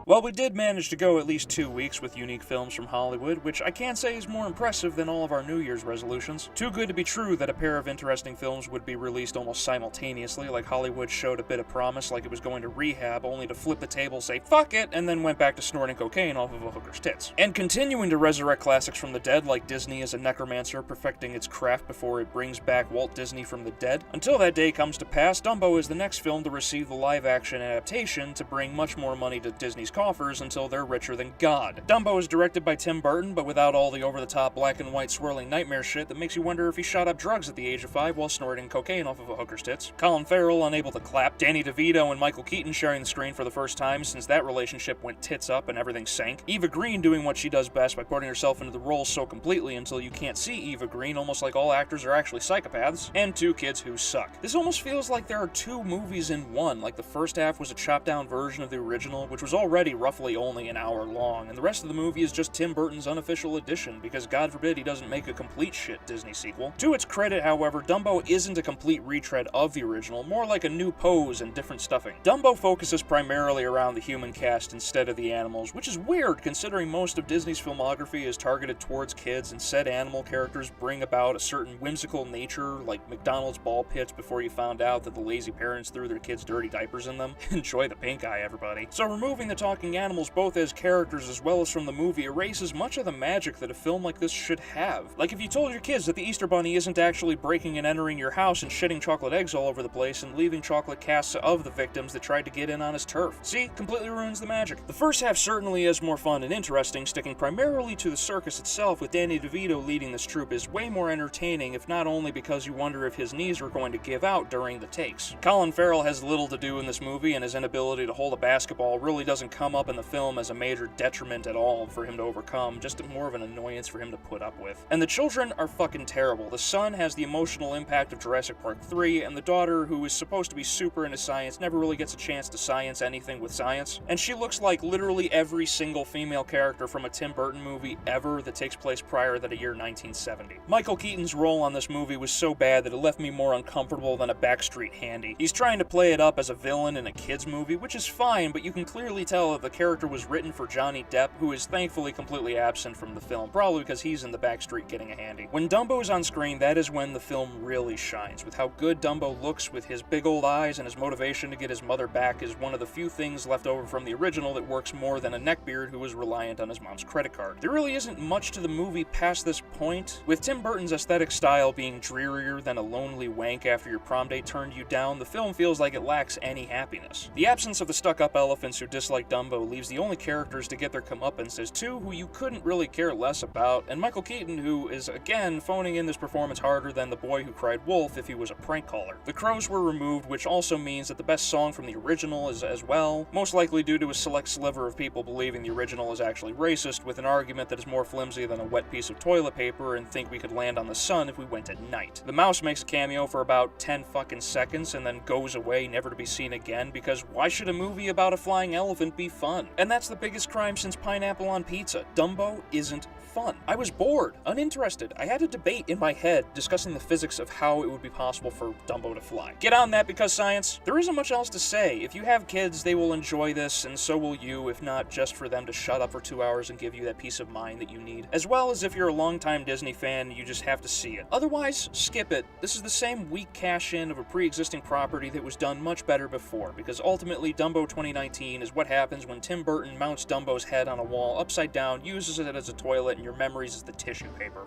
Well, we did manage to go at least 2 weeks with unique films from Hollywood, which I can say is more impressive than all of our New Year's resolutions. Too good to be true that a pair of interesting films would be released almost simultaneously, like Hollywood showed a bit of promise like it was going to rehab, only to flip the table, say fuck it, and then went back to snorting cocaine off of a hooker's tits. And continuing to resurrect classics from the dead, like Disney as a necromancer perfecting its craft before it brings back Walt Disney from the dead. Until that day comes to pass, Dumbo is the next film to receive the live-action adaptation to bring much more money to Disney's coffers until they're richer than God. Dumbo is directed by Tim Burton, but without all the over-the-top black and white swirling nightmare shit that makes you wonder if he shot up drugs at the age of 5 while snorting cocaine off of a hooker's tits. Colin Farrell unable to clap, Danny DeVito and Michael Keaton sharing the screen for the first time since that relationship went tits up and everything sank. Eva Green doing what she does best by putting herself into the role so completely until you can't see Eva Green, almost like all actors are actually psychopaths, and 2 kids who suck. This almost feels like there are 2 movies in one, like the first half was a chopped-down version of the original, which was already roughly only an hour long, and the rest of the movie is just Tim Burton's unofficial edition, because God forbid he doesn't make a complete shit Disney sequel. To its credit, however, Dumbo isn't a complete retread of the original, more like a new pose and different stuffing. Dumbo focuses primarily around the human cast instead of the animals, which is weird considering most of Disney's filmography is targeted towards kids, and said animal characters bring about a certain whimsical nature, like McDonald's ball pits before you found out that the lazy parents threw their kids' dirty diapers in them. Enjoy the pink eye, everybody. So removing the talking animals both as characters as well as from the movie erases much of the magic that a film like this should have. Like if you told your kids that the Easter Bunny isn't actually breaking and entering your house and shitting chocolate eggs all over the place and leaving chocolate casts of the victims that tried to get in on his turf. See? Completely ruins the magic. The first half certainly is more fun and interesting, sticking primarily to the circus itself, with Danny DeVito leading this troupe is way more entertaining, if not only because you wonder if his knees are going to give out during the takes. Colin Farrell has little to do in this movie, and his inability to hold a basketball really doesn't come up in the film as a major detriment at all for him to overcome, just more of an annoyance for him to put up with. And the children are fucking terrible. The son has the emotional impact of Jurassic Park 3, and the daughter, who is supposed to be super into science, never really gets a chance to science anything with science. And she looks like literally every single female character from a Tim Burton movie ever that takes place prior to the year 1970. Michael Keaton's role on this movie was so bad that it left me more uncomfortable than a backstreet handy. He's trying to play it up as a villain in a kid's movie, which is fine, but you can clearly tell that the character was written for Johnny Depp, who is thankfully completely absent from the film, probably because he's in the backstreet getting a handy. When Dumbo is on screen, that is when the film really shines. With how good Dumbo looks with his big old eyes, and his motivation to get his mother back is one of the few things left over from the original that works more than a neckbeard who was reliant on his mom's credit card. There really isn't much to the movie past this point. With Tim Burton's aesthetic style being drearier than a lonely wank after your prom date turned you down, the film feels like it lacks any happiness. The absence of the stuck-up elephants who dislike Dumbo leaves the only characters to get their comeuppance as 2 who you couldn't really care less about, and Michael Keaton, who is again phoning in this performance harder than the boy who cried wolf if he was a prank caller. The crows were removed, which also means that the best song from the original is as well, most likely due to a select sliver of people believing the original is actually racist, with an argument that is more flimsy than a wet piece of toilet paper and think we could land on the sun if we went at night. The mouse makes a cameo for about 10 fucking seconds and then goes away never to be seen again, because why should a movie about a flying elephant be fun? And that's the biggest crime since pineapple on pizza. Dumbo isn't fun. I was bored, uninterested. I had a debate in my head discussing the physics of how it would be possible for Dumbo to fly. Get on that because science. There isn't much else to say. If you have kids, they will enjoy this, and so will you, if not just for them to shut up for 2 hours and give you that peace of mind that you need. As well as if you're a longtime Disney fan, you just have to see it. Otherwise, skip it. This is the same weak cash-in of a pre-existing property that was done much better before, because ultimately Dumbo 2019 is what happens when Tim Burton mounts Dumbo's head on a wall upside down, uses it as a toilet, and your memories as the tissue paper.